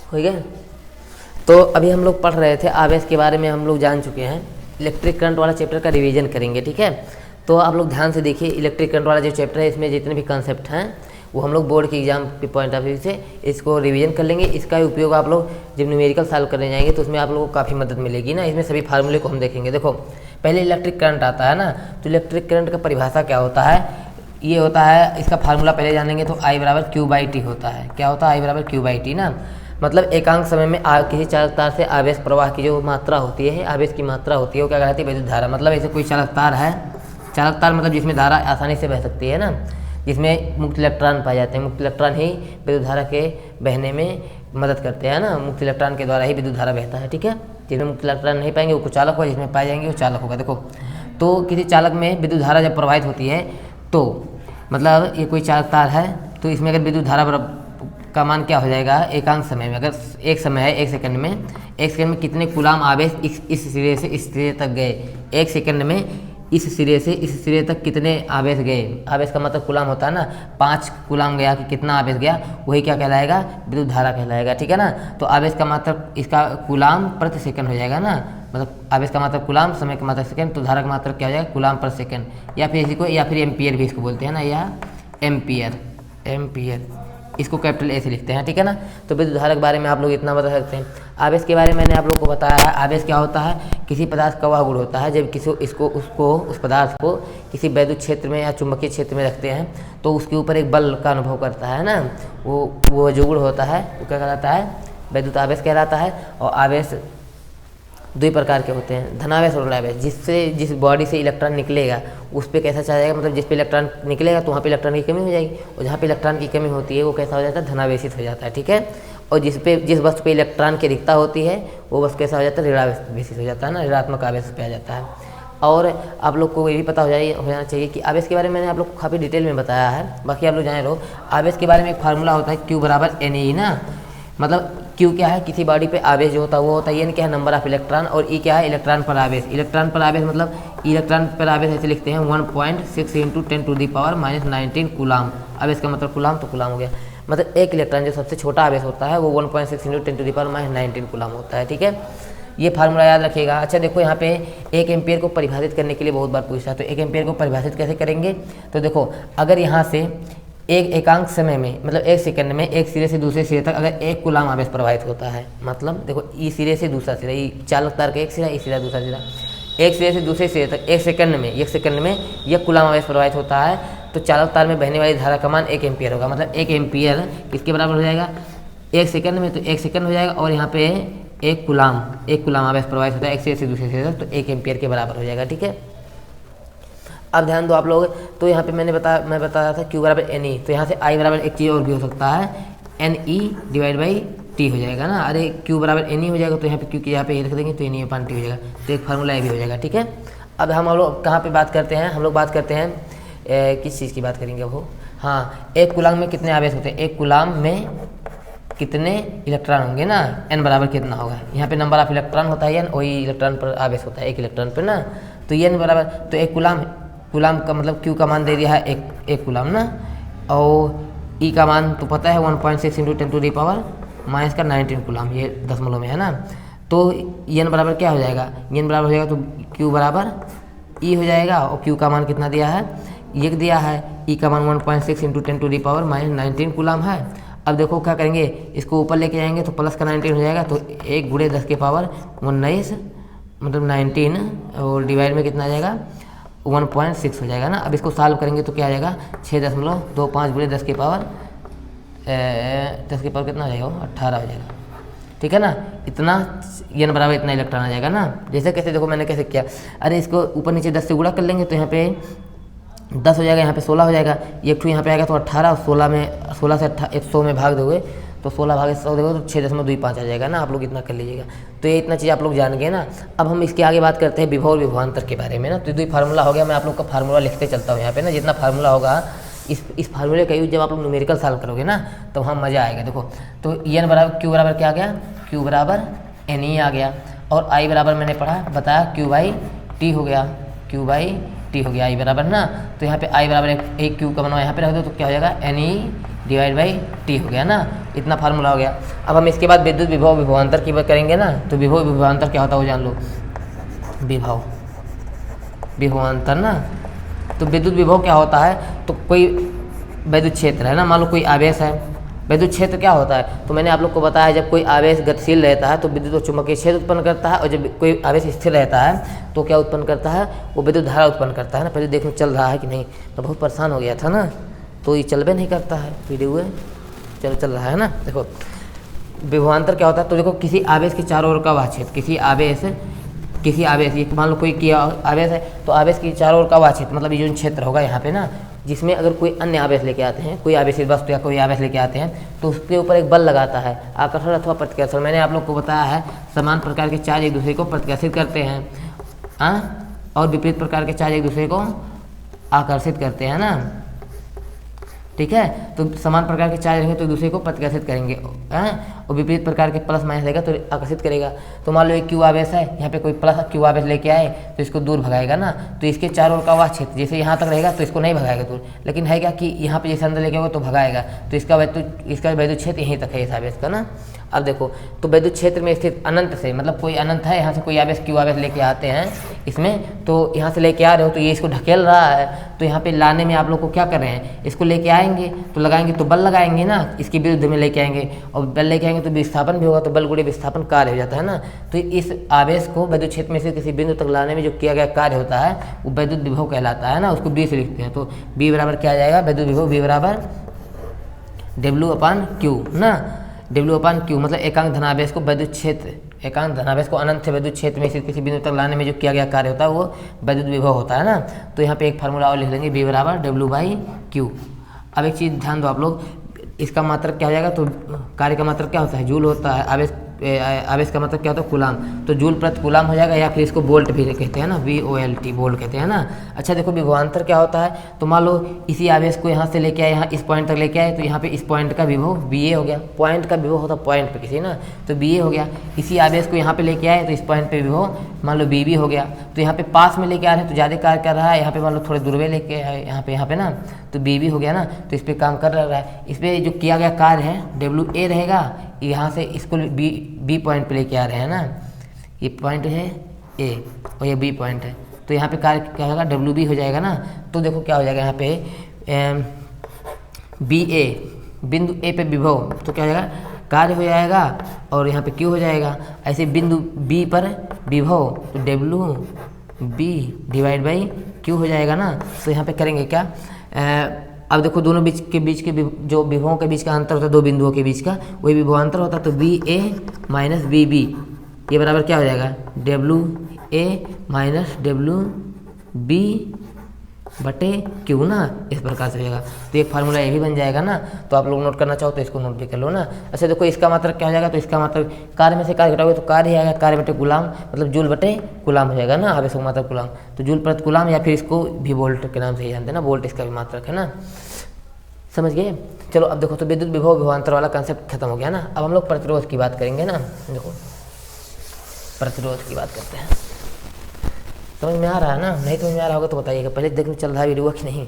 हो गया। तो अभी हम लोग पढ़ रहे थे आवेश के बारे में, हम लोग जान चुके हैं। इलेक्ट्रिक करंट वाला चैप्टर का रिवीजन करेंगे, ठीक है। तो आप लोग ध्यान से देखिए, इलेक्ट्रिक करंट वाला जो चैप्टर है इसमें जितने भी कंसेप्ट हैं वो हम लोग बोर्ड के एग्जाम के पॉइंट ऑफ व्यू से इसको रिवीजन कर लेंगे। इसका उपयोग आप लोग जब न्यूमेरिकल सॉल्व करने जाएंगे तो उसमें आप लोगों को काफ़ी मदद मिलेगी ना। इसमें सभी फार्मूले को हम देखेंगे। देखो पहले इलेक्ट्रिक करंट आता है ना, तो इलेक्ट्रिक करंट का परिभाषा क्या होता है, ये होता है, इसका फार्मूला पहले जानेंगे तो I बराबर Q/T होता है। क्या होता है? I बराबर Q/T ना, मतलब एकांक समय में किसी चालक तार से आवेश प्रवाह की जो मात्रा होती है, आवेश की मात्रा होती है, वो क्या कहलाती है? विद्युत धारा। मतलब ऐसे कोई चालक तार है, चालक तार मतलब जिसमें धारा आसानी से बह सकती है ना, जिसमें मुक्त इलेक्ट्रॉन पाए जाते हैं। मुक्त इलेक्ट्रॉन ही विद्युत धारा के बहने में मदद करते हैं ना, मुक्त इलेक्ट्रॉन के द्वारा ही विद्युत धारा बहता है, ठीक है। जिसमें मुक्त इलेक्ट्रॉन नहीं पाएंगे वो कुछ चालक होगा, जिसमें पाए जाएंगे वो चालक होगा। देखो तो किसी चालक में विद्युत धारा जब प्रवाहित होती है तो मतलब ये कोई चालक तार है, तो इसमें अगर विद्युत धारा का मान क्या हो जाएगा एकांक समय में, अगर एक समय है एक सेकंड में कितने कूलाम आवेश इस सिरे से इस सिरे तक गए, एक सेकंड में इस सिरे से इस सिरे तक कितने आवेश गए। आवेश का मतलब कूलाम होता है ना, 5 कूलाम गया कि कितना आवेश गया, वही क्या कहलाएगा? विद्युत धारा कहलाएगा, ठीक है ना। तो आवेश का मतलब इसका कूलाम प्रति सेकंड हो जाएगा ना, मतलब आवेश का मतलब कूलाम, समय का मतलब सेकंड, तो धारा का मतलब क्या हो जाएगा? कूलाम पर सेकंड, या फिर इसी को या फिर एम्पियर भी इसको बोलते हैं ना, या एम्पियर इसको कैपिटल ए से लिखते हैं, ठीक है ना। तो विद्युत धारा के बारे में आप लोग इतना बता सकते हैं। आवेश के बारे में मैंने आप लोग को बताया है। आवेश क्या होता है? किसी पदार्थ का वह गुण होता है जब किसी उस पदार्थ को किसी वैद्युत क्षेत्र में या चुंबकीय क्षेत्र में रखते हैं तो उसके ऊपर एक बल का अनुभव करता है ना, वो जो गुण होता है वो क्या कहलाता है? वैद्युत आवेश कहलाता है। और आवेश 2 प्रकार के होते हैं, धनावेश और ऋणावेश। जिस बॉडी से इलेक्ट्रॉन निकलेगा उस पर कैसा चला जाएगा, मतलब जिस पे इलेक्ट्रॉन निकलेगा तो वहाँ पे इलेक्ट्रॉन की कमी हो जाएगी, और जहाँ पे इलेक्ट्रॉन की कमी होती है वो कैसा हो जाता है? धनावेशित हो जाता है, ठीक है। और जिस वस्तु पे इलेक्ट्रॉन की रिक्ता होती है वो वस्तु कैसा हो जाता है? ऋणावेशित हो जाता है ना, ऋणात्मक आवेश पे आ जाता है। और आप लोग को ये भी पता हो जाना चाहिए कि आवेश के बारे में मैंने आप लोग को काफ़ी डिटेल में बताया है, बाकी आप लोग जाने रहो। आवेश के बारे में एक फार्मूला होता है Q बराबर NE ना, मतलब Q क्या है? किसी बॉडी पे आवेश जो होता है वो होता है, N क्या है? नंबर ऑफ इलेक्ट्रॉन, और E क्या है? इलेक्ट्रॉन पर आवेश। इलेक्ट्रॉन पर आवेश मतलब इलेक्ट्रॉन पर आवेश ऐसे लिखते हैं 1.6 × 10⁻⁻19 कूलाम। आवेश का मतलब कूलाम, तो कूलाम हो गया, मतलब एक इलेक्ट्रॉन जो सबसे छोटा आवेश होता है वो 1.6 × 10⁻⁻19 कूलाम होता है, ठीक है। ये फार्मूला याद रखिएगा। अच्छा देखो यहाँ पे 1 एम्पियर को परिभाषित करने के लिए बहुत बार पूछा है, तो 1 एम्पियर को परिभाषित कैसे करेंगे? तो देखो अगर यहाँ से एक एकांक समय में मतलब एक सेकंड में एक सिरे से दूसरे सिरे तक अगर 1 कूलाम आवेश प्रवाहित होता है, मतलब देखो ई सिरे से दूसरा सिरा, ई चालक तार का एक सिरा, ई सिरा दूसरा सिरा, एक सिरे से दूसरे सिरे तक एक सेकंड में 1 कूलाम आवेश प्रवाहित होता है, तो चालक तार में बहने वाली धारा का मान 1 एम्पियर होगा। मतलब 1 एम्पियर किसके बराबर हो जाएगा? 1 सेकंड में, तो 1 सेकंड हो जाएगा, और यहाँ पे 1 कूलाम आवेश प्रवाहित होता है एक सिरे से दूसरे सिरे तक, तो 1 एम्पियर के बराबर हो जाएगा, ठीक है। अब ध्यान दो आप लोग, तो यहाँ पे मैं बता रहा था Q बराबर NE, तो यहाँ से I बराबर एक चीज़ और भी हो सकता है, NE/T हो जाएगा ना। अरे Q बराबर NE हो जाएगा तो यहाँ पे Q की यहाँ पे ये रख देंगे तो NE/T हो जाएगा, तो एक फार्मूला ये भी हो जाएगा, ठीक है। अब हम लोग कहाँ पे बात करते हैं? हम लोग बात करते हैं किस चीज़ की बात करेंगे अब वो, हाँ, 1 कूलाम में कितने आवेश होते हैं? 1 कूलाम में कितने इलेक्ट्रॉन होंगे ना, N बराबर कितना होगा? यहाँ पे नंबर ऑफ इलेक्ट्रॉन होता है N, वही इलेक्ट्रॉन पर आवेश होता है 1 इलेक्ट्रॉन पर ना, तो N बराबर, तो 1 कूलाम का मतलब Q का मान दे दिया है एक कूलाम ना, और E का मान तो पता है 1.6 × 10⁻⁻19 कूलाम, ये दशमलव में है ना। तो N बराबर क्या हो जाएगा? N बराबर हो जाएगा तो Q बराबर E हो जाएगा, और Q का मान कितना दिया है? ये दिया है, E का मान 1.6 × 10⁻⁻19 कूलाम है। अब देखो क्या करेंगे, इसको ऊपर लेके जाएंगे तो प्लस का 19 हो जाएगा, तो 1 × 10⁻19 मतलब 19, और डिवाइड में कितना आ जाएगा? 1.6 हो जाएगा ना। अब इसको सॉल्व करेंगे तो क्या आ जाएगा? 6.25 × 10 की पावर कितना हो जाएगा? 18 हो जाएगा, ठीक है ना। इतना N बराबर इतना इलेक्ट्रॉन आ जाएगा ना। जैसे कैसे देखो मैंने कैसे किया, अरे इसको ऊपर नीचे 10 से गुणा कर लेंगे तो यहाँ पे 10 हो जाएगा, यहाँ पे 16 हो जाएगा, एक ठू यहाँ पे आएगा तो 18, और 16 से 100 में भाग दोगे तो 16 भागे 100 दोगे तो 6.25 आ जाएगा ना। आप लोग इतना कर लीजिएगा, तो ये इतना चीज़ आप लोग जान गए ना। अब हम इसके आगे बात करते हैं विभव और विभवांतर के बारे में ना। तो 2 फार्मूला हो गया, मैं आप लोग का फार्मूला लिखते चलता हूँ यहाँ पे ना। जितना फार्मूला होगा इस फार्मूले का यूज जब आप लोग न्यूमेरिकल सॉल्व करोगे ना तो वहाँ मज़ा आएगा। देखो तो N बराबर Q बराबर क्या आ गया? Q बराबर NE आ गया, और I बराबर मैंने पढ़ा बताया Q/T हो गया, Q/T हो गया I बराबर ना। तो यहाँ पे I बराबर एक Q का बनवा यहाँ पे रख दो तो क्या हो जाएगा? डिवाइड बाई टी हो गया ना, इतना फार्मूला हो गया। अब हम इसके बाद विद्युत विभव विभवांतर की बात करेंगे ना, तो विभव विभवांतर क्या होता है वो जान लो। विभव विभवांतर ना, तो विद्युत विभव क्या होता है, तो कोई विद्युत क्षेत्र है ना, मान लो कोई आवेश है। विद्युत क्षेत्र क्या होता है, तो मैंने आप लोग को बताया जब कोई आवेश गतिशील रहता है तो विद्युत और चुंबकीय क्षेत्र उत्पन्न करता है, और जब कोई आवेश स्थिर रहता है तो क्या उत्पन्न करता है, वो विद्युत धारा उत्पन्न करता है ना। पहले देखो चल रहा है कि नहीं, मैं बहुत परेशान हो गया था ना, तो ये चलबे नहीं करता है वीडियो, चल रहा है ना। देखो विभवांतर क्या होता है, तो देखो किसी आवेश के चारों ओर का वह क्षेत्र, किसी आवेश ये मान लो कोई आवेश है, तो आवेश की चारों ओर का वह क्षेत्र, मतलब ये जो क्षेत्र होगा यहाँ पे ना, जिसमें अगर कोई अन्य आवेश लेके आते हैं, कोई आवेशित वस्तु या कोई आवेश लेके आते हैं, तो उसके ऊपर एक बल लगाता है, आकर्षण अथवा प्रतिकर्षण। मैंने आप लोग को बताया है समान प्रकार के चार्ज एक दूसरे को प्रतिकर्षित करते हैं, और विपरीत प्रकार के चार्ज एक दूसरे को आकर्षित करते हैं ना, ठीक है। तो समान प्रकार के चार्ज रहेंगे तो एक दूसरे को प्रतिकर्षित करेंगे, और विपरीत प्रकार के प्लस माइनस रहेगा तो आकर्षित करेगा। तो मान लो एक क्यू आवेश है, यहाँ पे कोई प्लस क्यू आवेश लेके आए तो इसको दूर भगाएगा ना, तो इसके चारों ओर का वह क्षेत्र जैसे यहाँ तक रहेगा तो इसको नहीं भगाएगा दूर, लेकिन है क्या कि यहाँ पे जैसे अंदर लेके आओगे तो भगाएगा, तो इसका वैद्युत क्षेत्र यहीं तक है इस आवेश का ना। अब देखो तो विद्युत क्षेत्र में स्थित अनंत से, मतलब कोई अनंत है, यहाँ से कोई आवेश क्यू आवेश लेके आते हैं इसमें, तो यहाँ से लेके आ रहे हो तो ये इसको ढकेल रहा है, तो यहाँ पे लाने में आप लोग को क्या कर रहे हैं, इसको लेके आएंगे तो लगाएंगे तो बल लगाएंगे ना, इसके विरुद्ध में लेके आएंगे, और बल लेके आएंगे तो विस्थापन भी होगा, तो बल गुणे विस्थापन कार्य हो जाता है ना। तो इस आवेश को विद्युत क्षेत्र में से किसी बिंदु तक लाने में जो किया गया कार्य होता है वो विद्युत विभव कहलाता है ना, उसको बी से लिखते हैं। तो बी बराबर क्या आ जाएगा, विद्युत विभव बी बराबर W/Q ना, W/Q मतलब एकांक धनावेश को विद्युत क्षेत्र, एकांक धनावेश को अनंत से विद्युत क्षेत्र में से किसी बिंदु तक लाने में जो किया गया कार्य होता है वो विद्युत विभव होता है ना। तो यहाँ पे एक फार्मूला और लिख लेंगे, बी बराबर W/Q। अब एक चीज़ ध्यान दो आप लोग, इसका मात्रक क्या हो जाएगा, तो कार्य का मात्रक क्या होता है, जूल होता है, आवेश का मतलब क्या होता है, कूलाम, तो जूल प्रति कूलाम हो जाएगा, या फिर इसको वोल्ट भी कहते हैं ना, VOLT वोल्ट कहते हैं ना। अच्छा देखो विभवांतर क्या होता है, तो मान लो इसी आवेश को यहाँ से लेके आए, यहाँ इस पॉइंट तक लेके आए, तो यहाँ पे इस पॉइंट का विभव VA हो गया, पॉइंट का विभव होता है पॉइंट पे किसी ना, तो VA हो गया। इसी आवेश को यहाँ पे लेके आए तो इस पॉइंट पे विभव मान लो BB हो गया, तो यहाँ पे पास में लेके आ रहे हैं तो ज़्यादा कार्य कर रहा है, यहाँ पे मान लो थोड़े दूर में लेके आए, यहाँ पे ना, तो BB हो गया ना, तो इस पर काम कर रहा है। इस पर जो किया गया कार्य है WA रहेगा, यहाँ से इसको बी पॉइंट पे लेके आ रहे हैं ना, ये पॉइंट है A और ये B पॉइंट है, तो यहाँ पे कार्य क्या होगा, WB हो जाएगा ना। तो देखो क्या हो जाएगा यहाँ पे BA बिंदु A पे विभव, तो क्या हो जाएगा, कार्य हो जाएगा, और यहाँ पे Q हो जाएगा। ऐसे बिंदु B पर विभव तो WB डिवाइड बाई Q हो जाएगा ना। तो यहाँ पे करेंगे क्या, अब देखो दोनों बीच के जो विभवों के बीच का अंतर होता है, दो बिंदुओं के बीच का वही विभवांतर होता है, तो BA माइनस BB ये बराबर क्या हो जाएगा, WA माइनस WB बटे Q ना, इस प्रकार से हो जाएगा। तो एक फार्मूला ये भी बन जाएगा ना, तो आप लोग नोट करना चाहो तो इसको नोट भी कर लो ना। अच्छा देखो इसका मात्रक क्या हो जाएगा, तो इसका मात्रक कार्य में से कार्य घटाओगे तो कार्य ही आएगा, कार्य बटे गुलाम मतलब जूल बटे गुलाम हो जाएगा ना, आवेश का मात्रक गुलाम, तो जूल प्रति गुलाम, या फिर इसको भी वोल्ट के नाम से ही जानते हैं ना, वोल्ट इसका भी मात्रक है ना, समझ गए। चलो अब देखो तो विद्युत विभव विभवांतर वाला कंसेप्ट खत्म हो गया ना। अब हम लोग प्रतिरोध की बात करेंगे ना। देखो प्रतिरोध की बात करते हैं, समझ में आ रहा है ना, नहीं समझ में आ रहा होगा तो बताइएगा, पहले देखने चल रहा है वीडियो कि नहीं,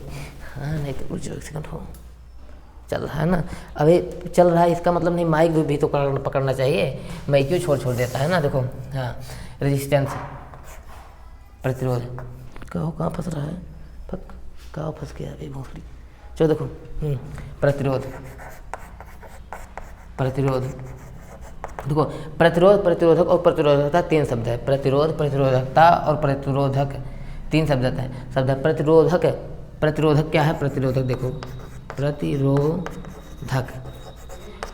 हाँ नहीं तो कुछ एक सेकंड हो, चल रहा है ना, अभी चल रहा है, इसका मतलब नहीं माइक भी तो पकड़ना चाहिए, माइक क्यों छोड़ देता है ना। देखो हाँ रेजिस्टेंस प्रतिरोध, कहाँ फंस रहा है, कहाँ फंस गया अभी भोसड़ी। चलो देखो प्रतिरोध देखो प्रतिरोध, प्रतिरोधक और प्रतिरोधकता तीन शब्द है, प्रतिरोध, प्रतिरोधकता और प्रतिरोधक तीन शब्द है। प्रतिरोधक क्या है, प्रतिरोधक देखो प्रतिरोधक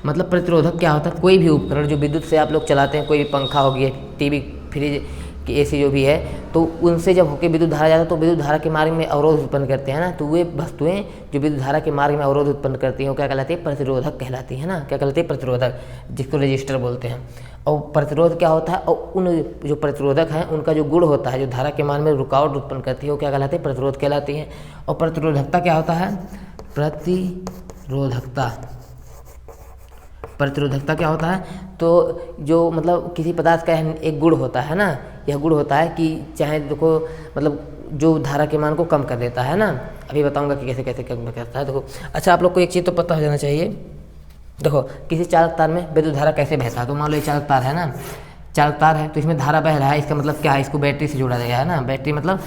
मतलब प्रतिरोधक क्या होता है, कोई भी उपकरण जो विद्युत से आप लोग चलाते हैं, कोई भी पंखा हो गया, टीवी, फ्रिज, AC जो भी है, तो उनसे जब होकर विद्युत धारा जाता है तो विद्युत धारा के मार्ग में अवरोध उत्पन्न करते हैं ना, तो वे वस्तुएं जो विद्युत धारा के मार्ग में अवरोध उत्पन्न करती हैं वो क्या कहलाती है, प्रतिरोधक कहलाती है ना। क्या कहलाती है, प्रतिरोधक, जिसको रजिस्टर बोलते हैं। और प्रतिरोध क्या होता है, और उन जो प्रतिरोधक हैं उनका जो गुण होता है, जो धारा के मान में रुकावट उत्पन्न करती है वो क्या कहलाती है, प्रतिरोध कहलाती है। और प्रतिरोधकता क्या होता है, प्रतिरोधकता क्या होता है, तो जो मतलब किसी पदार्थ का एक गुण होता है ना, यह गुण होता है कि चाहे देखो मतलब जो धारा के मान को कम कर देता है ना। अभी बताऊंगा कि कैसे कैसे कम करता है। देखो अच्छा, आप लोग को एक चीज़ तो पता हो जाना चाहिए। देखो किसी चालक तार में विद्युत धारा कैसे बहता है। तो मान लो ये चालक तार है ना, चालक तार है, तो इसमें धारा बह रहा है, इसका मतलब क्या है, इसको बैटरी से जोड़ा गया है ना। बैटरी मतलब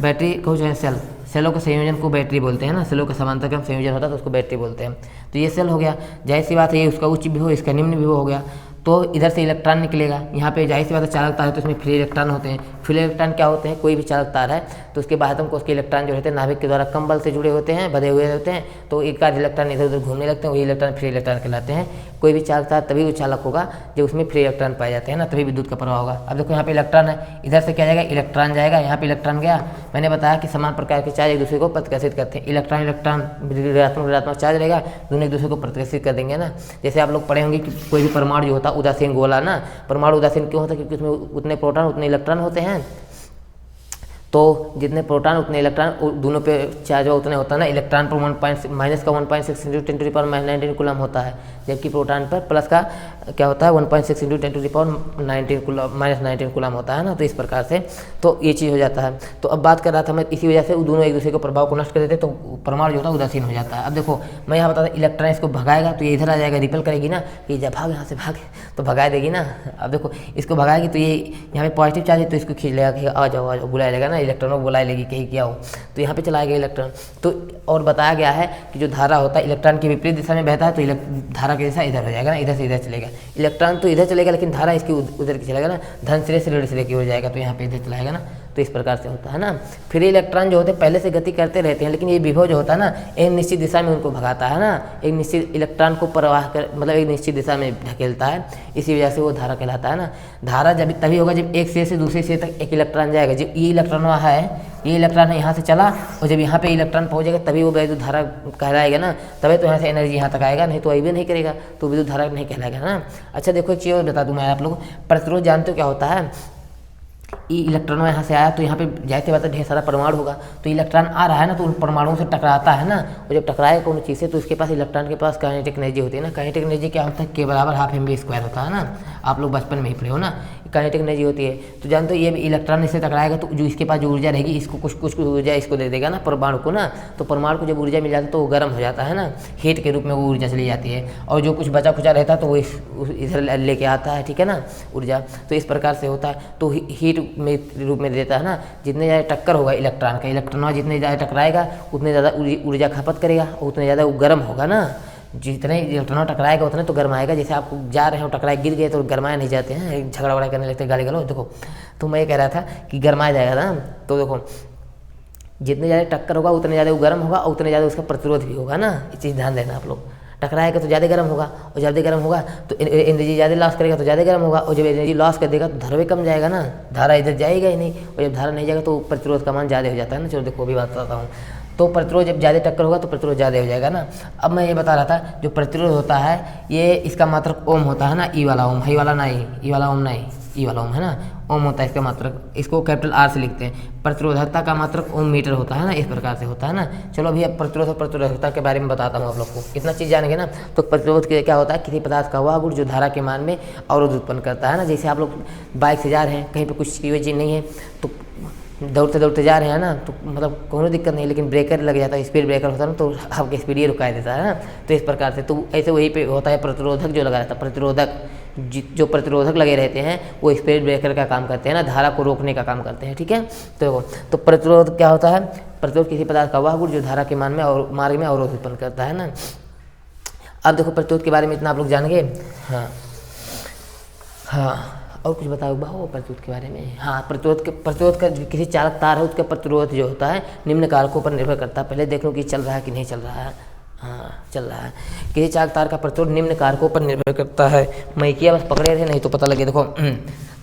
बैटरी को जो है सेल, सेलों के संयोजन को बैटरी बोलते हैं ना। सेलों का समांतर क्रम संयोजन होता है तो उसको बैटरी बोलते हैं। तो ये सेल हो गया, जाहिर सी बात है ये उसका उच्च विभव इसका निम्न विभव हो गया। तो इधर से इलेक्ट्रॉन निकलेगा, यहाँ पे जाहिर सी बात है चालक तार है तो इसमें फ्री इलेक्ट्रॉन होते हैं। फ्री इलेक्ट्रॉन क्या होते हैं, कोई भी चालक तार है तो उसके बाह्यतम कोश के इलेक्ट्रॉन जो रहते हैं नाभिक के द्वारा कम बल से जुड़े होते हैं, बधे हुए होते हैं, तो एक आध इलेक्ट्रॉन इधर उधर घूमने लगते हैं, वही इलेक्ट्रॉन फ्री इलेक्ट्रॉन कहलाते हैं। कोई भी चालक तार तभी वो चालक होगा जब उसमें फ्री इलेक्ट्रॉन पाए जाते हैं ना, तभी विद्युत का प्रवाह होगा। अब देखो यहाँ पे इलेक्ट्रॉन है, इधर से क्या जाएगा, इलेक्ट्रॉन जाएगा, यहाँ पे इलेक्ट्रॉन गया। मैंने बताया कि समान प्रकार के चार्ज एक दूसरे को प्रतिकर्षित करते हैं। इलेक्ट्रॉन इलेक्ट्रॉन ऋणात्मक चार्ज रहेगा, दोनों एक दूसरे को प्रतिकर्षित कर देंगे ना। जैसे आप लोग पढ़े होंगे कि कोई भी परमाणु जो होता है उदासीन गोला ना, परमाणु उदासीन क्यों होता है, क्योंकि उसमें उतने प्रोटॉन उतने इलेक्ट्रॉन होते हैं। तो जितने प्रोटॉन उतने इलेक्ट्रॉन, दोनों पे चार्ज उतने होता है ना। इलेक्ट्रॉन पर माइनस का 1.6 इंटू 10⁻⁹ कूलम होता है, जबकि प्रोटॉन पर प्लस का क्या होता है 1.6 इंटू 10⁻⁹ कूलम होता है ना। तो इस प्रकार से तो ये चीज़ हो जाता है। तो अब बात कर रहा था मैं, इसी वजह से दोनों एक दूसरे को प्रभाव को नष्ट कर देते, तो परमाणु जो होता है उदासीन हो जाता है। अब देखो मैं यहाँ बताता, इलेक्ट्रॉन इसको भगाएगा तो ये इधर आ जाएगा, रिपल करेगी ना, कि जब भाग यहाँ से भाग तो भगा देगी ना। अब देखो इसको भगाएगी तो ये यहाँ पे पॉजिटिव चार्ज है तो इसको खींच लेगा कि आ जाओ बुलाया लेगा ना, इलेक्ट्रॉनों को बुलाए लेगी कहीं क्या हो, तो यहाँ पे चला गया इलेक्ट्रॉन। तो और बताया गया है कि जो धारा होता है इलेक्ट्रॉन की विपरीत दिशा में बहता है तो धारा की दिशा इधर हो जाएगा ना, इधर से इधर चलेगा। इलेक्ट्रॉन तो इधर चलेगा लेकिन धारा इसकी उधर की चलेगा ना, धन सिरे से ऋण सिरे की हो जाएगा, तो यहाँ पे इधर चलाएगा ना। तो इस प्रकार से होता है ना। फ्री इलेक्ट्रॉन जो होते हैं पहले से गति करते रहते हैं, लेकिन ये विभव जो होता है ना एक निश्चित दिशा में उनको भगाता है ना, एक निश्चित इलेक्ट्रॉन को प्रवाह कर मतलब एक निश्चित दिशा में ढकेलता है, इसी वजह से वो धारा कहलाता है ना। धारा जब तभी होगा जब एक सिरे से दूसरे सिरे तक एक इलेक्ट्रॉन जाएगा। जब ये इलेक्ट्रॉन वहाँ है, ये इलेक्ट्रॉन है यहाँ से चला, और जब यहाँ पे इलेक्ट्रॉन पहुँचेगा तभी वो विद्युत धारा कहलाएगा ना, तभी तो यहाँ से एनर्जी यहाँ तक आएगा, नहीं तो भी नहीं करेगा तो विद्युत धारा नहीं कहलाएगा ना। अच्छा देखो एक चीज़ और बता दूँ मैं आप लोग, प्रतिरोध जानते हो क्या होता है। ये इलेक्ट्रॉन यहाँ से आया तो यहाँ पे जाहिर सी बात है ढेर सारा परमाणु होगा, तो इलेक्ट्रॉन आ रहा है ना तो उन परमाणुओं से टकराता है ना, और जब टकराएगा कौन चीज़ से तो उसके पास इलेक्ट्रॉन के पास काइनेटिक एनर्जी होती है ना। काइनेटिक एनर्जी क्या होता है, के बराबर हाफ mv² होता है ना, आप लोग बचपन में ही पढ़े हो ना, काइनेटिक एनर्जी होती है। तो जानते हो ये इलेक्ट्रॉन इससे टकराएगा तो जो इसके पास जो ऊर्जा रहेगी इसको कुछ ऊर्जा इसको दे देगा ना परमाणु को ना, तो परमाणु को जब ऊर्जा मिल जाती है तो वो गर्म हो जाता है ना, हीट के रूप में वो ऊर्जा चली जाती है, और जो कुछ बचा खुचा रहता है तो वो इधर लेके आता है, ठीक है ना, ऊर्जा। तो इस प्रकार से होता है, तो हीट में रूप में देता है ना। जितने ज़्यादा टक्कर होगा इलेक्ट्रॉन का, इलेक्ट्रॉन जितने ज़्यादा टकराएगा उतने ज़्यादा ऊर्जा खपत करेगा, और उतने ज़्यादा वो गर्म होगा ना। जितने इलेक्ट्रॉन टकराएगा उतने तो गर्माएगा। जैसे आप जा रहे हो टकराए गिर गए तो गर्माए नहीं जाते हैं, झगड़ा वगड़ा करने लगते गाली गलौज। देखो तो मैं ये कह रहा था कि गर्माया जाएगा ना, तो देखो जितने ज़्यादा टक्कर होगा उतने ज़्यादा वो गर्म होगा, और उतने ज़्यादा उसका प्रतिरोध भी होगा ना। ये चीज़ ध्यान देना आप लोग। टकराएगा तो ज़्यादा गर्म होगा, और ज़्यादा गर्म होगा तो एनर्जी ज़्यादा लॉस करेगा तो ज़्यादा गर्म होगा, और जब एनर्जी लॉस कर देगा तो धारा भी कम जाएगा ना, धारा इधर जाएगा ही नहीं, और जब धारा नहीं जाएगा तो प्रतिरोध का मान ज़्यादा हो जाता है ना। चलो देखो अभी बात बताता हूँ। तो प्रतिरोध जब ज़्यादा टक्कर होगा तो प्रतिरोध ज़्यादा हो जाएगा ना। अब मैं ये बता रहा था जो प्रतिरोध होता है ये इसका मात्रक ओम होता है ना, ई वाला ओम, हाई वाला नहीं, ई वाला ओम नहीं, ई वाला ओम है ना, ओम होता है इसका मात्रक, इसको कैपिटल आर से लिखते हैं। प्रतिरोधकता का मात्रक ओम मीटर होता है ना, इस प्रकार से होता है ना। चलो अभी अब प्रतिरोध और प्रतिरोधकता के बारे में बताता हूँ आप लोग को, इतना चीज़ जानेंगे ना। तो प्रतिरोध के क्या होता है, किसी पदार्थ का वह गुण जो धारा के मान में अवरोध उत्पन्न करता है ना। जैसे आप लोग बाइक से जा रहे हैं, कहीं पर कुछ चीज़ नहीं है तो दौड़ते दौड़ते जा रहे हैं ना, तो मतलब कोई दिक्कत नहीं, लेकिन ब्रेकर लग जाता है, स्पीड ब्रेकर होता है ना, तो आपकी स्पीड ये रुका देता है ना। तो इस प्रकार से तो ऐसे वहीं पे होता है प्रतिरोधक जो लगा रहता है। प्रतिरोधक जो प्रतिरोधक लगे रहते हैं वो स्पीड ब्रेकर का काम करते हैं ना, धारा को रोकने का काम करते हैं, ठीक है। तो प्रतिरोध क्या होता है, प्रतिरोध किसी पदार्थ का वह गुण जो धारा के मान में और मार्ग में अवरोध उत्पन्न करता है ना। अब देखो प्रतिरोध के बारे में इतना आप लोग जान गए। हाँ और कुछ बताओ बाबू प्रतिरोध के बारे में। हाँ प्रतिरोध का किसी चालक तार है उसका प्रतिरोध जो होता है निम्न कारकों पर निर्भर करता है। पहले देख लो कि चल रहा है कि नहीं चल रहा है। हाँ चल रहा है। किसी चालक तार का प्रतिरोध निम्न कारकों पर निर्भर करता है। मैं किया बस पकड़े रहे नहीं तो पता लगे। देखो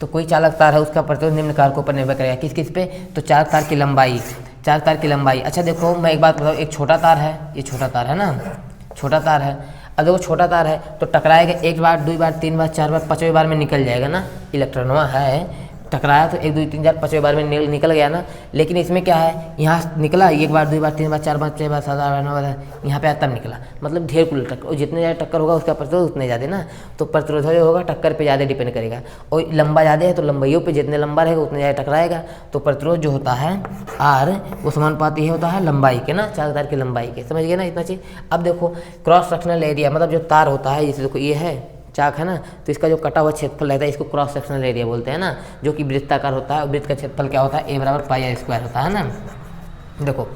तो कोई चालक तार है उसका प्रतिरोध निम्न कारकों पर निर्भर करेगा। किस किस पे, तो चालक तार की लंबाई, चालक तार की लंबाई। अच्छा देखो मैं एक बात बताऊँ, एक छोटा तार है, ये छोटा तार है ना, छोटा तार है। अब देखो छोटा तार है तो टकराएगा एक बार, दो बार, तीन बार, चार बार, पांचवें बार में निकल जाएगा ना। इलेक्ट्रॉन वहाँ है टकराया तो 1 2 3 4 5वें बार में निकल गया ना। लेकिन इसमें क्या है, यहाँ निकला 1 बार 2 बार 3 बार 4 बार 6 बार 7 बार 9 बार, यहाँ पे आया तब निकला, मतलब ढेर कुल टक्कर, और जितने ज़्यादा टक्कर होगा उसका प्रतिरोध उतने ज़्यादा ना। तो प्रतिरोध जो होगा टक्कर पे ज़्यादा डिपेंड करेगा, और लंबा ज़्यादा है तो लंबाइयों पे जितने लंबा रहेगा उतने ज़्यादा टकराएगा। तो प्रतिरोध जो होता है आर वो समानुपाती होता है लंबाई के ना, चार तार की लंबाई के। समझ गए ना इतना चीज़। अब देखो क्रॉस सेक्शनल एरिया, मतलब जो तार होता है, जैसे देखो ये है चाक है ना, तो इसका जो कटा हुआ क्षेत्रफल रहता है इसको क्रॉस सेक्शनल एरिया बोलते हैं ना, जो कि वृत्ताकार होता है। और वृत्त का क्षेत्रफल क्या होता है, A बराबर पाई आर स्क्वायर होता है ना। देखो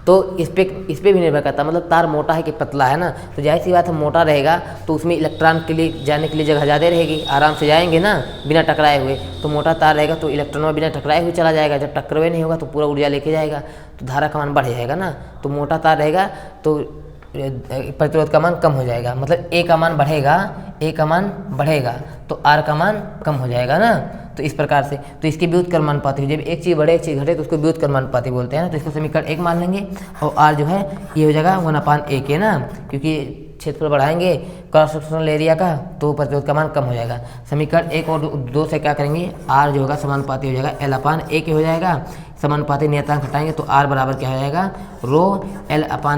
तो इस पे भी निर्भर करता है, मतलब तार मोटा है कि पतला है ना। तो जाहिर सी बात है मोटा रहेगा तो उसमें इलेक्ट्रॉन के लिए जाने के लिए जगह ज़्यादा रहेगी, आराम से जाएंगे ना बिना टकराए हुए। तो मोटा तार रहेगा तो इलेक्ट्रॉन बिना टकराए हुए चला जाएगा, जब टकराए नहीं होगा तो पूरा ऊर्जा लेके जाएगा, तो धारा का मान बढ़ जाएगा ना। तो मोटा तार रहेगा तो प्रतिरोध का मान कम हो जाएगा, मतलब ए का मान बढ़ेगा, ए का मान बढ़ेगा तो आर का मान कम हो जाएगा ना। तो इस प्रकार से तो इसकी व्युत्क्रमानुपाती, जब एक चीज़ बढ़े एक चीज़ घटे तो उसको व्युत्क्रमानुपाती बोलते हैं ना। तो इसको समीकरण 1 मान लेंगे, और आर जो है ये हो जाएगा 1/a के ना, क्योंकि क्षेत्रफल बढ़ाएंगे क्रॉस सेक्शनल एरिया का तो प्रतिरोध का मान कम हो जाएगा। समीकरण 1 और 2 से क्या करेंगे, आर जो होगा समानुपाती हो जाएगा L/a के हो जाएगा। समानुपाती नियतांक हटाएंगे तो आर बराबर क्या हो जाएगा, रो L/a।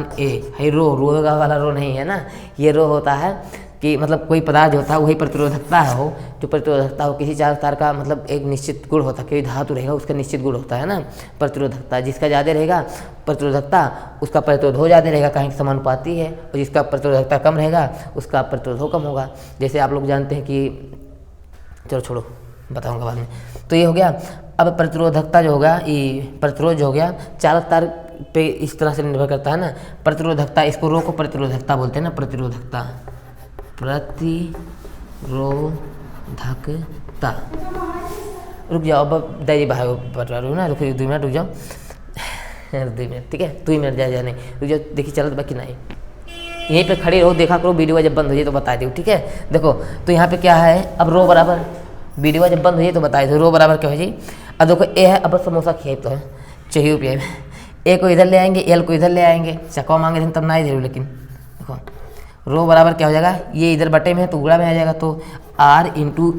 है रो वाला रो नहीं है ना, ये रो होता है कि मतलब कोई पदार्थ जो होता है वही प्रतिरोधकता है, हो जो प्रतिरोधकता हो किसी चालक तार का, मतलब एक निश्चित गुण होता है, कोई धातु रहेगा उसका निश्चित गुण होता है ना प्रतिरोधकता। जिसका ज़्यादा रहेगा प्रतिरोधकता उसका प्रतिरोध हो ज़्यादा रहेगा, कहीं समानुपाती है, और जिसका प्रतिरोधकता कम रहेगा उसका प्रतिरोध हो कम होगा। जैसे आप लोग जानते हैं कि, चलो छोड़ो बताऊँगा बाद में। तो ये हो गया। अब प्रतिरोधकता जो होगा, ये प्रतिरोध जो हो गया चालक तार पे इस तरह से निर्भर करता है ना। प्रतिरोधकता, इसको रो को प्रतिरोधकता बोलते हैं ना, प्रतिरोधकता, प्रतिरोधकता। रुक जाओ, अब दाई बाहर बता रहा हूँ ना, रुक 2 मिनट रुक जाओ 2 मिनट, ठीक है 2 मिनट जाने रुक जाओ। देखिए चलो बाकी नहीं, यहीं पे खड़े रहो, देखा करो, वीडियो जब बंद हो जाए तो बता दो, ठीक है। देखो तो यहाँ पे क्या है, अब रो बराबर, वीडियो जब बंद हो जाए तो बता दो रो बराबर क्या हो जाए। अब देखो ए है, अब समोसा खेत तो है चाहिए रुपये में, ए को इधर ले आएंगे, एल को इधर ले आएंगे, चकवा मांगे तब ना ही दे, लेकिन देखो रो बराबर क्या हो जाएगा, ये इधर बटे में है तो गुणा में आ जाएगा, तो R into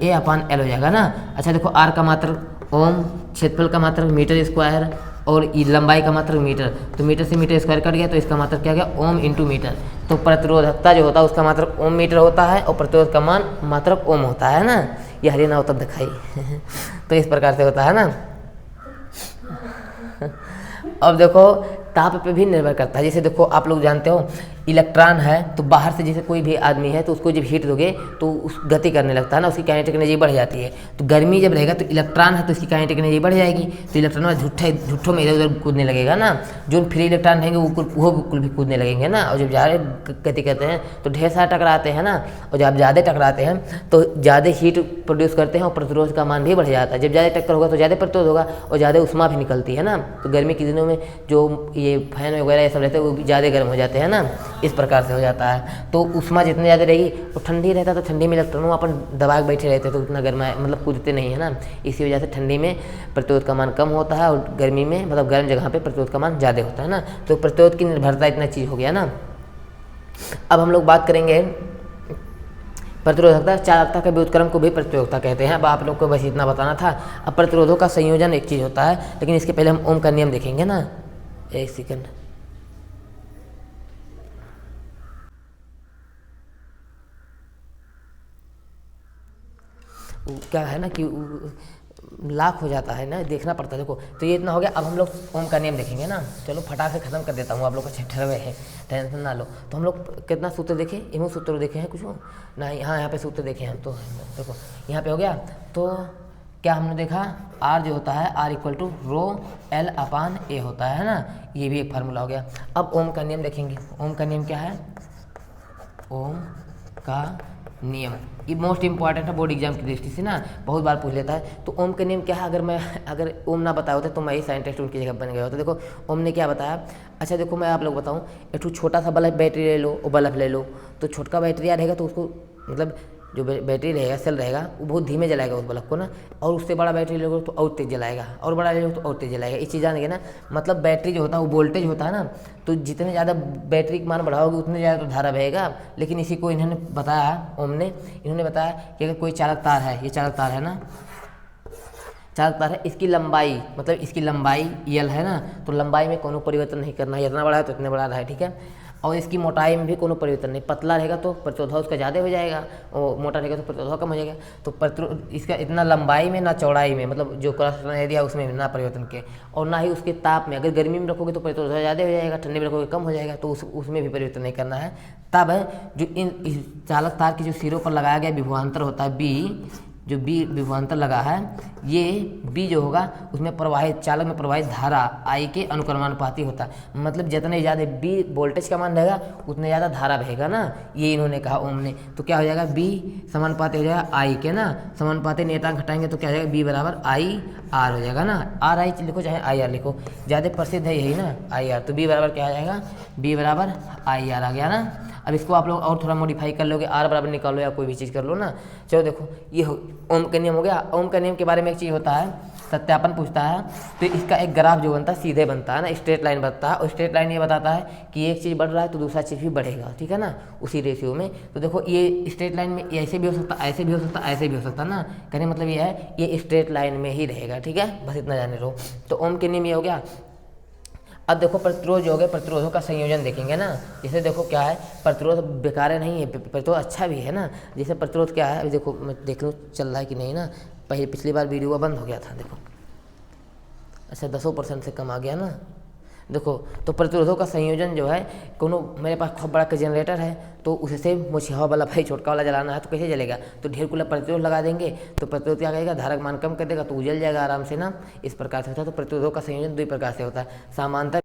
A upon L हो जाएगा ना। अच्छा देखो आर का मात्रक ओम, क्षेत्रफल का मात्रक मीटर स्क्वायर, और लंबाई का मात्रक मीटर, तो मीटर से मीटर स्क्वायर कट गया तो इसका मात्रक क्या गया, ओम इंटू मीटर। तो प्रतिरोधकता जो होता है उसका मात्रक ओम मीटर होता है, और प्रतिरोध का मान मात्रक ओम होता है ना। ये हरियाणा हो तब दिखाई तो इस प्रकार से होता है ना। अब देखो ताप पे भी निर्भर करता है। जैसे देखो आप लोग जानते हो इलेक्ट्रॉन है तो बाहर से जैसे कोई भी आदमी है तो उसको जब हीट दोगे तो उस गति करने लगता है ना, उसकी काइनेटिक एनर्जी बढ़ जाती है। तो गर्मी जब रहेगा तो इलेक्ट्रॉन है तो इसकी काइनेटिक एनर्जी बढ़ जाएगी, तो इलेक्ट्रॉन झूठों में इधर उधर कूदने लगेगा ना। जो फ्री इलेक्ट्रॉन रहेंगे वो बिल्कुल भी कूदने लगेंगे ना। और जब ज़्यादा गति करते हैं तो ढेर सारा टकराते हैं ना, और जब ज़्यादा टकराते हैं तो ज़्यादा हीट प्रोड्यूस करते हैं और प्रतिरोध का मान भी बढ़ जाता है। जब ज़्यादा टक्कर होगा तो ज़्यादा प्रतिरोध होगा और ज़्यादा उष्मा भी निकलती है ना। तो गर्मी के दिनों में जो ये फैन वगैरह ये सब रहते हैं वो भी ज़्यादा गर्म हो जाते हैं ना, इस प्रकार से हो जाता है। तो उष्मा जितनी ज़्यादा रहेगी तो ठंडी रहता है, तो ठंडी में इलेक्ट्रॉनों अपन दबा के बैठे रहते हैं तो उतना गर्मा मतलब कूदते नहीं है ना। इसी वजह से ठंडी में प्रतिरोध का मान कम होता है और गर्मी में मतलब गर्म जगह पे प्रतिरोध का मान ज़्यादा होता है ना। तो प्रतिरोध की निर्भरता इतना चीज़ हो गया ना। अब हम लोग बात करेंगे प्रतिरोधकता, चालकता के व्युत्क्रम को भी प्रतिरोधकता कहते हैं। अब आप लोग को बस इतना बताना था। अब प्रतिरोधों का संयोजन एक चीज़ होता है, लेकिन इसके पहले हम ओम का नियम देखेंगे ना। एक सेकंड, क्या है ना कि लाख हो जाता है ना, देखना पड़ता है। देखो तो ये इतना हो गया। अब हम लोग ओम का नियम देखेंगे ना। चलो फटाक से खत्म कर देता हूँ, आप लोग को चैप्टर में है, टेंशन ना लो। तो हम लोग कितना सूत्र देखे, इमू सूत्र देखे हैं कुछ नहीं, हाँ यहाँ पे सूत्र देखे हैं। तो देखो यहाँ पे हो गया। तो क्या हमने देखा, आर जो होता है आर इक्वल टू रो एल अपान ए होता है ना, ये भी एक फार्मूला हो गया। अब ओम का नियम देखेंगे। ओम का नियम क्या है, ओम का नियम ये मोस्ट इंपॉर्टेंट है बोर्ड एग्जाम की दृष्टि से ना, बहुत बार पूछ लेता है। तो ओम का नियम क्या है, अगर ओम ना बताया होता तो मैं ही साइंटिस्ट उनकी जगह बन गया होता। देखो ओम ने क्या बताया, अच्छा देखो मैं आप लोग बताऊँ, एक छोटा सा बल्ब बैटरी ले लो और बल्ब ले लो, तो छोटका बैटरी रहेगा तो उसको मतलब जो बैटरी रहेगा, सेल रहेगा, वो बहुत धीमे जलाएगा उस बल्ब को ना, और उससे बड़ा बैटरी लोगे तो और तेज़ जलाएगा, और बड़ा लोगे तो और तेज़ जलाएगा। इस चीज़ जानेंगे ना, मतलब बैटरी जो होता है वो वोल्टेज होता है ना, तो जितने ज़्यादा बैटरी का मान बढ़ाओगे उतने ज़्यादा तो धारा बहेगा। लेकिन इसी को इन्होंने बताया, ओम ने, इन्होंने बताया कि अगर कोई चालक तार है, ये चालक तार है ना, चालक तार है, इसकी लंबाई, मतलब इसकी लंबाई यल है ना, तो लंबाई में कोनो परिवर्तन नहीं करना है, इतना बड़ा है तो इतने बड़ा रहा है, ठीक है। और इसकी मोटाई में भी कोनो परिवर्तन नहीं, पतला रहेगा तो प्रतिरोधक उसका ज़्यादा हो जाएगा, और मोटा रहेगा तो प्रतिरोधक कम हो जाएगा। तो इसका इतना लंबाई में ना चौड़ाई में, मतलब जो क्रॉस सेक्शनल एरिया उसमें ना परिवर्तन के, और ना ही उसके ताप में। अगर गर्मी में रखोगे तो प्रतिरोधक ज़्यादा हो जाएगा, ठंडे में रखोगे कम हो जाएगा, तो उसमें भी परिवर्तन नहीं करना है। तब जो इस चालक तार के जो सिरों पर लगाया गया विभवांतर होता है बी, जो बी विभवांतर लगा है, ये बी जो होगा उसमें प्रवाहित, चालक में प्रवाहित धारा आई के अनुक्रमानुपाती होता है। मतलब जितने ज़्यादा बी वोल्टेज का मान रहेगा उतने ज़्यादा धारा बहेगा ना, ये इन्होंने कहा ओम ने। तो क्या हो जाएगा, बी समानुपाती हो जाएगा आई के ना, समानुपाती नियतांक घटाएंगे तो क्या हो जाएगा, बी बराबर आई आर हो जाएगा ना। आर आई लिखो चाहे आई आर लिखो, ज़्यादा प्रसिद्ध है यही ना आई आर। तो बी बराबर क्या आ जाएगा, बी बराबर आई आर आ गया ना। अब इसको आप लोग और थोड़ा मॉडिफाई कर लोगे, आर बराबर निकालो या कोई भी चीज़ कर लो ना। चलो देखो, ये ओम का नियम हो गया। ओम का नियम के बारे में एक चीज़ होता है, सत्यापन पूछता है तो इसका एक ग्राफ जो बनता है सीधे बनता है ना, स्ट्रेट लाइन बनता है, और स्ट्रेट लाइन ये बताता है कि एक चीज़ बढ़ रहा है तो दूसरा चीज़ भी बढ़ेगा, ठीक है ना, उसी रेशियो में। तो देखो ये स्ट्रेट लाइन में ऐसे भी हो सकता है, ऐसे भी हो सकता है, ऐसे भी हो सकता है ना, कहने मतलब ये है ये स्ट्रेट लाइन में ही रहेगा, ठीक है, बस इतना जाने रहो। तो ओम के नियम ये हो गया। अब देखो प्रतिरोध जो हो गया, प्रतिरोधों का संयोजन देखेंगे ना। जैसे देखो क्या है, प्रतिरोध बेकार नहीं है, प्रतिरोध अच्छा भी है ना। जैसे प्रतिरोध क्या है, अभी देखो मैं देख लूँ चल रहा है कि नहीं ना, पिछली बार वीडियो बंद हो गया था, देखो अच्छा 10% से कम आ गया ना। देखो तो प्रतिरोधों का संयोजन जो है, कोनो मेरे पास खूब बड़ा का जनरेटर है तो उससे मुझे हवा वाला भाई छोटका वाला जलाना है तो कैसे जलेगा, तो ढेर कुल प्रतिरोध लगा देंगे तो प्रतिरोध क्या करेगा, धारक मान कम कर देगा तो उजल जाएगा आराम से ना। इस प्रकार से होता है। तो प्रतिरोधों का संयोजन दो प्रकार से होता है, समांतर